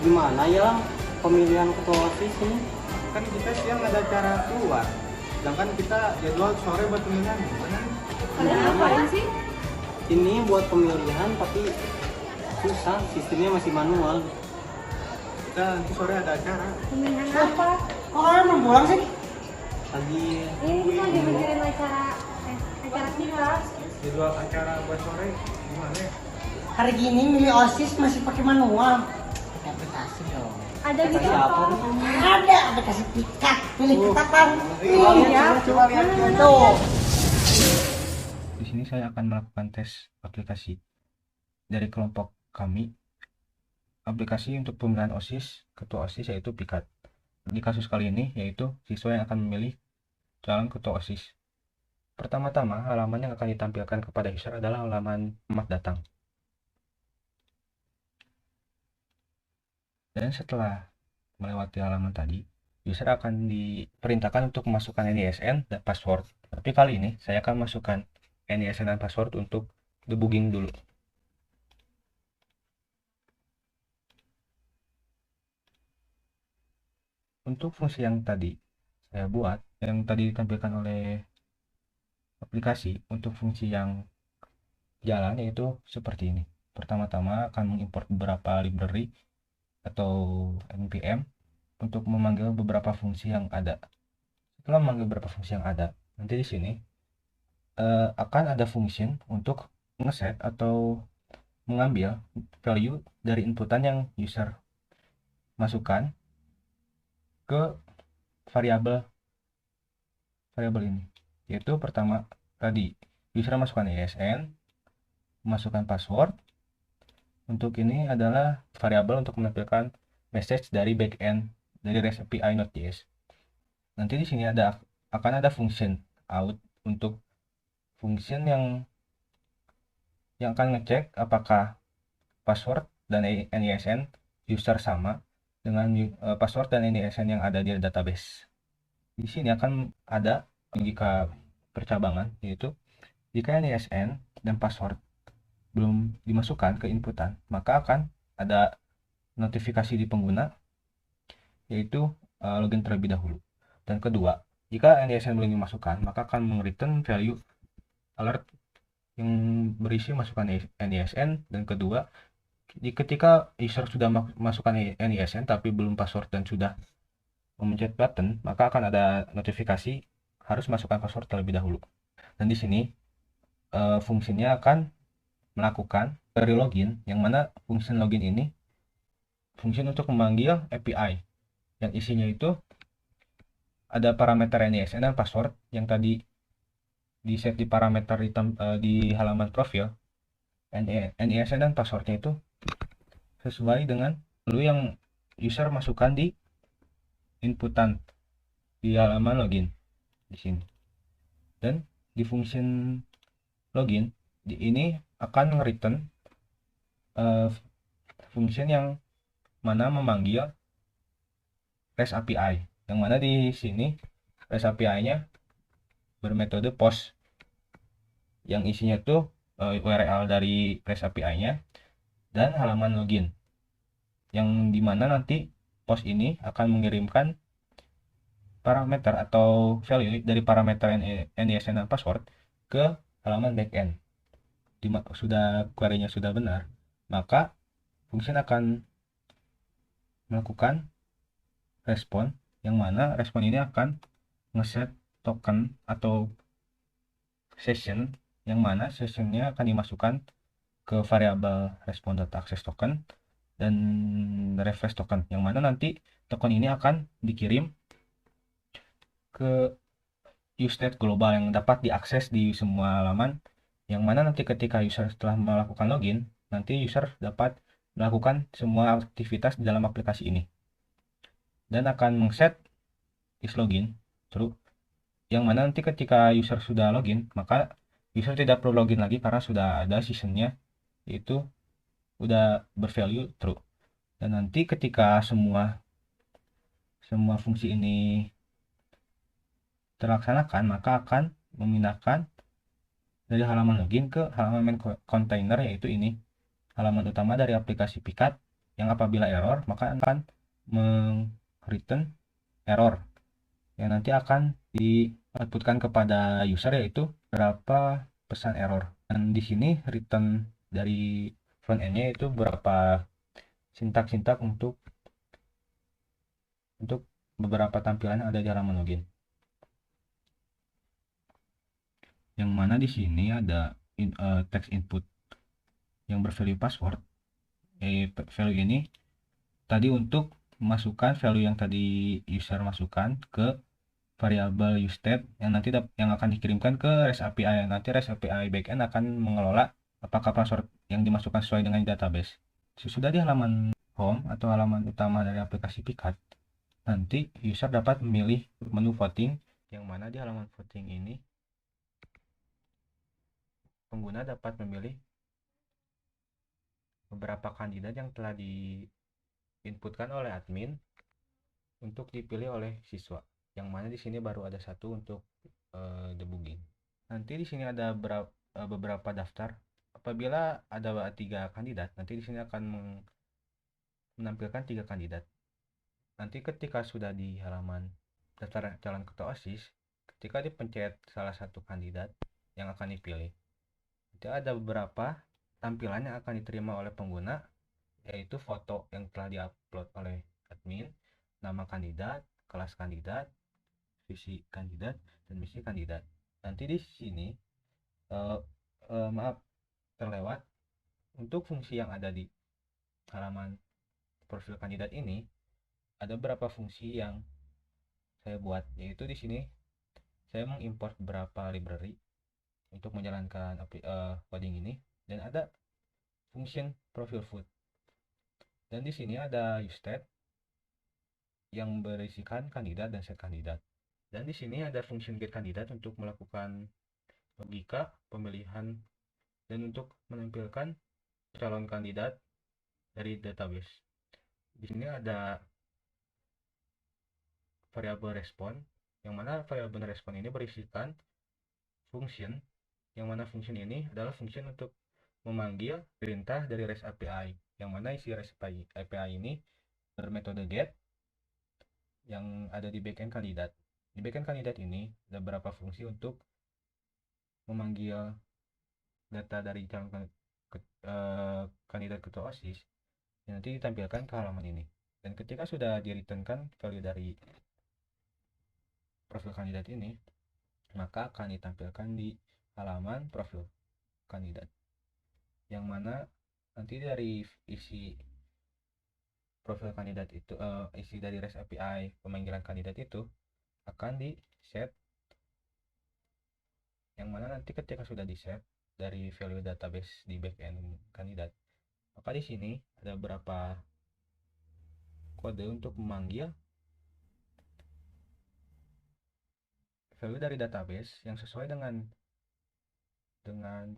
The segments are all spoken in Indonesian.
Gimana ya pemilihan ketua OSIS ini? Kan kita siang ada acara keluar, sedangkan kita jadwal sore buat pemilihan. Gimana? Kalian ngapain sih? Ini buat pemilihan tapi susah, sistemnya masih manual. Kita nanti sore ada acara. Pemilihan apa? Kok kalian belum pulang sih? Lagi Ini kita lagi mikirin acara kita. Jadwal acara buat sore gimana ya? Hari gini milih OSIS masih pakai manual. Pakai aplikasi dong. Ada gitu siapa? apa? Ada aplikasi pikat. Pilih kita kan. Iya. Coba lihat. Tuh. Di sini saya akan melakukan tes aplikasi dari kelompok kami. Aplikasi untuk pemilihan OSIS, ketua OSIS yaitu Pikat. Di kasus kali ini yaitu siswa yang akan memilih calon ketua OSIS. Pertama-tama, halaman yang akan ditampilkan kepada user adalah halaman selamat datang. Dan setelah melewati halaman tadi, user akan diperintahkan untuk memasukkan NISN dan password. Tapi kali ini saya akan masukkan NISN dan password untuk debugging dulu. Untuk fungsi yang tadi saya buat, yang tadi ditampilkan oleh aplikasi, untuk fungsi yang jalan yaitu seperti ini. Pertama-tama akan mengimport beberapa library atau npm untuk memanggil beberapa fungsi yang ada. Setelah memanggil beberapa fungsi yang ada, nanti di sini akan ada function untuk ngeset atau mengambil value dari inputan yang user masukkan ke variabel ini. Yaitu pertama tadi user masukkan ISN, masukkan password. Untuk ini adalah variabel untuk menampilkan message dari backend dari REST API Node.js. Nanti di sini akan ada function out untuk function yang akan ngecek apakah password dan NISN user sama dengan password dan NISN yang ada di database. Di sini akan ada jika percabangan, yaitu jika NISN dan password belum dimasukkan ke inputan, maka akan ada notifikasi di pengguna, yaitu login terlebih dahulu. Dan kedua, jika NISN belum dimasukkan, maka akan meng-return value alert yang berisi masukan NISN. Dan kedua, ketika user sudah masukkan NISN tapi belum password dan sudah memencet button, maka akan ada notifikasi harus masukkan password terlebih dahulu. Dan di sini fungsinya akan melakukan query login, yang mana fungsi login ini fungsi untuk memanggil API yang isinya itu ada parameter NISN dan password yang tadi di set di parameter di halaman profil. NISN dan passwordnya itu sesuai dengan value yang user masukkan di inputan di halaman login di sini. Dan di function login ini akan return function yang mana memanggil REST API, yang mana di sini REST API-nya bermetode post yang isinya tuh URL dari REST API-nya dan halaman login, yang dimana nanti post ini akan mengirimkan parameter atau value dari parameter NISN dan password ke halaman backend. Sudah query-nya sudah benar, maka function akan melakukan respon, yang mana respon ini akan ngeset token atau session, yang mana sessionnya akan dimasukkan ke variabel respon.access token dan refresh token, yang mana nanti token ini akan dikirim ke usenet global yang dapat diakses di semua halaman, yang mana nanti ketika user setelah melakukan login, nanti user dapat melakukan semua aktivitas di dalam aplikasi ini dan akan mengset is login true, yang mana nanti ketika user sudah login, maka user tidak perlu login lagi karena sudah ada sessionnya, yaitu udah bervalue true. Dan nanti ketika semua fungsi ini terlaksanakan, maka akan memindahkan dari halaman login ke halaman main container, yaitu ini halaman utama dari aplikasi Pikat, yang apabila error maka akan return error yang nanti akan di-outputkan kepada user, yaitu berapa pesan error. Dan di sini return dari front end-nya itu berapa sintak-sintak untuk beberapa tampilan yang ada di halaman login. Yang mana di sini ada text input yang bervalue password. Value ini tadi untuk memasukkan value yang tadi user masukkan ke variabel useState yang nanti yang akan dikirimkan ke REST API. Nanti REST API backend akan mengelola apakah password yang dimasukkan sesuai dengan database. Sesudah di halaman home atau halaman utama dari aplikasi Picat, nanti user dapat memilih menu voting, yang mana di halaman voting ini pengguna dapat memilih beberapa kandidat yang telah diinputkan oleh admin untuk dipilih oleh siswa. Yang mana di sini baru ada satu untuk debugging. Nanti di sini ada beberapa daftar. Apabila ada 3 kandidat, nanti di sini akan menampilkan 3 kandidat. Nanti ketika sudah di halaman daftar calon ketua OSIS, ketika dipencet salah satu kandidat yang akan dipilih, nanti ada beberapa tampilan yang akan diterima oleh pengguna, yaitu foto yang telah diupload oleh admin, nama kandidat, kelas kandidat, visi kandidat, dan misi kandidat. Nanti di sini maaf terlewat, untuk fungsi yang ada di halaman profil kandidat ini ada beberapa fungsi yang saya buat, yaitu di sini saya mengimport beberapa library untuk menjalankan coding ini, dan ada function profile food, dan di sini ada useState yang berisikan kandidat dan set kandidat. Dan di sini ada function get kandidat untuk melakukan logika pemilihan dan untuk menampilkan calon kandidat dari database. Di sini ada variabel respon, yang mana variabel respon ini berisikan function, yang mana function ini adalah function untuk memanggil perintah dari REST API, yang mana isi REST API ini bermetode get yang ada di backend kandidat. Di backend kandidat ini ada beberapa fungsi untuk memanggil data dari calon kandidat ketua OSIS yang nanti ditampilkan ke halaman ini. Dan ketika sudah di-returnkan value dari profil kandidat ini, maka akan ditampilkan di halaman profil kandidat, yang mana nanti dari isi profil kandidat itu, isi dari REST API pemanggilan kandidat itu akan di set, yang mana nanti ketika sudah di set dari value database di backend kandidat, maka di sini ada beberapa kode untuk memanggil value dari database yang sesuai dengan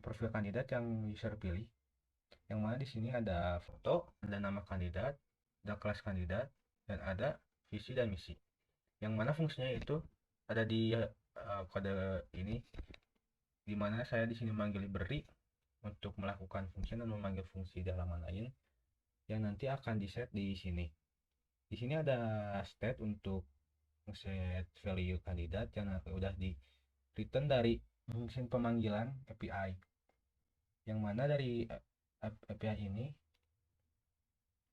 profil kandidat yang user pilih, yang mana di sini ada foto, ada nama kandidat, ada kelas kandidat, dan ada visi dan misi, yang mana fungsinya itu ada di kode ini, dimana saya di sini memanggil library untuk melakukan fungsi dan memanggil fungsi di halaman lain yang nanti akan di set di sini. Di sini ada state untuk set value kandidat yang udah di return dari fungsi pemanggilan API, yang mana dari API ini,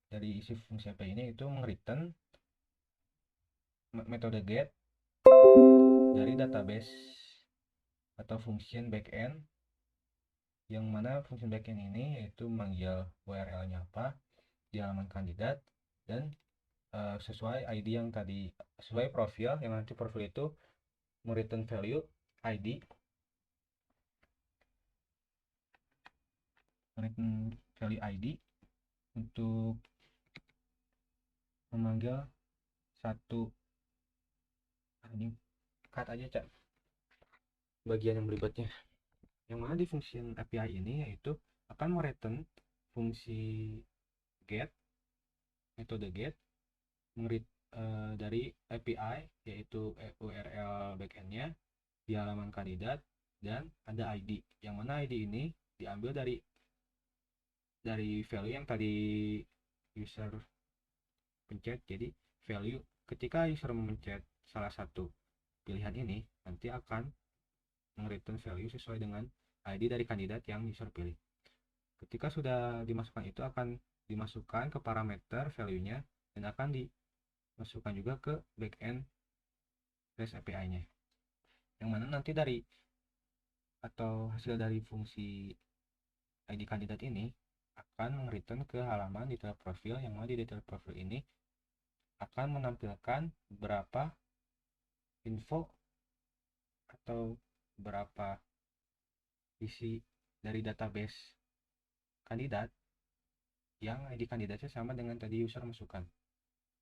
dari isi fungsi API ini itu meng-return metode get dari database atau function backend, yang mana function backend ini yaitu memanggil URL-nya apa di halaman kandidat, dan sesuai ID yang tadi, sesuai profil, yang nanti profil itu mereturn value ID, return value ID untuk memanggil satu, ini cut aja cak bagian yang berikutnya, yang mana di function API ini yaitu akan mereturn fungsi get, metode get dari API, yaitu URL backendnya di halaman kandidat, dan ada ID, yang mana ID ini diambil dari value yang tadi user pencet. Jadi value ketika user memencet salah satu pilihan ini nanti akan return value sesuai dengan ID dari kandidat yang user pilih. Ketika sudah dimasukkan itu akan dimasukkan ke parameter value-nya dan akan dimasukkan juga ke backend REST API-nya. Yang mana nanti dari atau hasil dari fungsi ID kandidat ini akan return ke halaman detail profil, yang mana di detail profil ini akan menampilkan beberapa info atau berapa isi dari database kandidat yang ID kandidatnya sama dengan tadi user masukkan.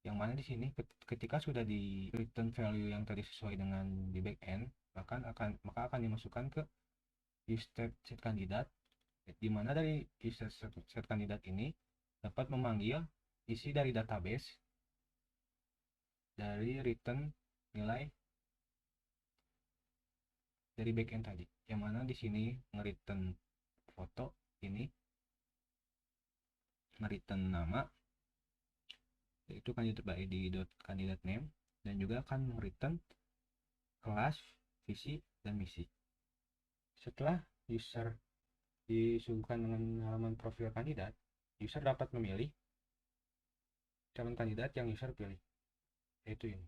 Yang mana di sini ketika sudah di return value yang tadi sesuai dengan di backend, maka akan dimasukkan ke user set kandidat, di mana dari user set kandidat ini dapat memanggil isi dari database dari return nilai dari backend tadi, yang mana di sini nge-return foto ini, nge-return nama yaitu kandidat by id.kandidat name, dan juga akan return kelas, visi, dan misi. Setelah user disuguhkan dengan halaman profil kandidat, user dapat memilih calon kandidat yang user pilih, yaitu ini.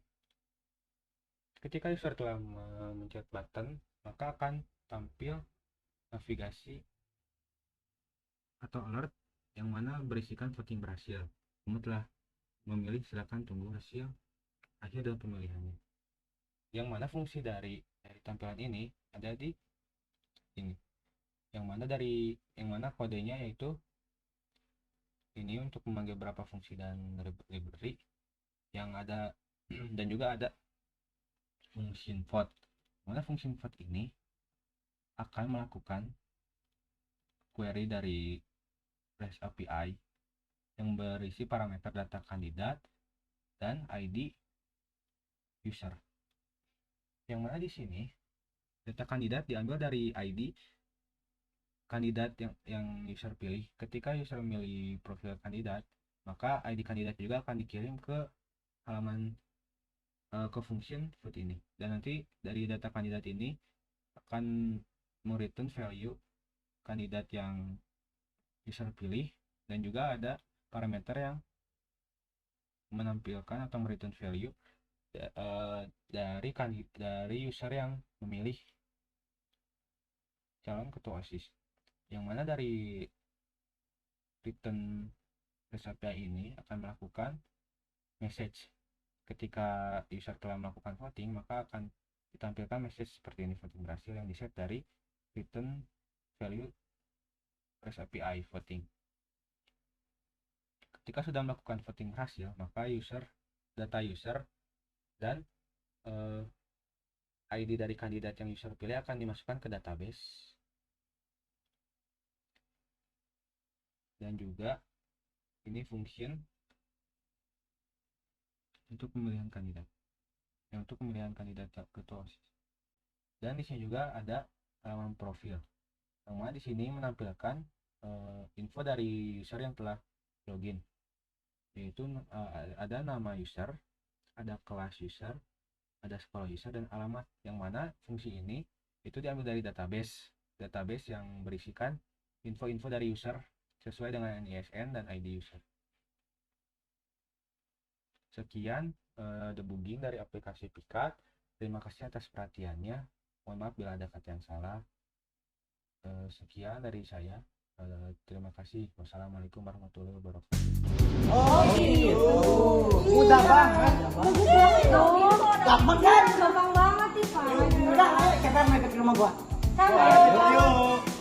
Ketika user telah memencet button, maka akan tampil navigasi atau alert yang mana berisikan voting berhasil. Kamu telah memilih, silakan tunggu hasil akhir dalam pemilihannya. Yang mana fungsi dari tampilan ini ada di ini. Yang mana kodenya yaitu ini untuk memanggil beberapa fungsi dan library yang ada, dan juga ada function vote. Mana function vote ini akan melakukan query dari REST API yang berisi parameter data kandidat dan ID user. Yang mana di sini data kandidat diambil dari ID kandidat yang user pilih. Ketika user memilih profil kandidat, maka ID kandidat juga akan dikirim ke halaman ke function vote ini, dan nanti dari data kandidat ini akan mereturn value kandidat yang user pilih, dan juga ada parameter yang menampilkan atau mereturn value dari user yang memilih calon ketua OSIS. Yang mana dari return REST API ini akan melakukan message. Ketika user telah melakukan voting, maka akan ditampilkan message seperti ini, voting berhasil, yang diset dari return value REST API voting. Ketika sudah melakukan voting berhasil, maka data user dan ID dari kandidat yang user pilih akan dimasukkan ke database, dan juga ini function untuk pemilihan kandidat, untuk pemilihan kandidat ketua OSIS. Dan di sini juga ada halaman profil, yang mana di sini menampilkan info dari user yang telah login, yaitu ada nama user, ada kelas user, ada sekolah user, dan alamat. Yang mana fungsi ini itu diambil dari database yang berisikan info-info dari user sesuai dengan ISN dan ID user. Sekian debugging dari aplikasi Pikat. Terima kasih atas perhatiannya. Mohon maaf bila ada kata yang salah. Sekian dari saya. Terima kasih. Wassalamualaikum warahmatullahi wabarakatuh. Oh gitu. Mudah banget. Gampang kan? Gampang banget sih, Pak. Udah, ayo kita main ke rumah gua. Sama. Yuk.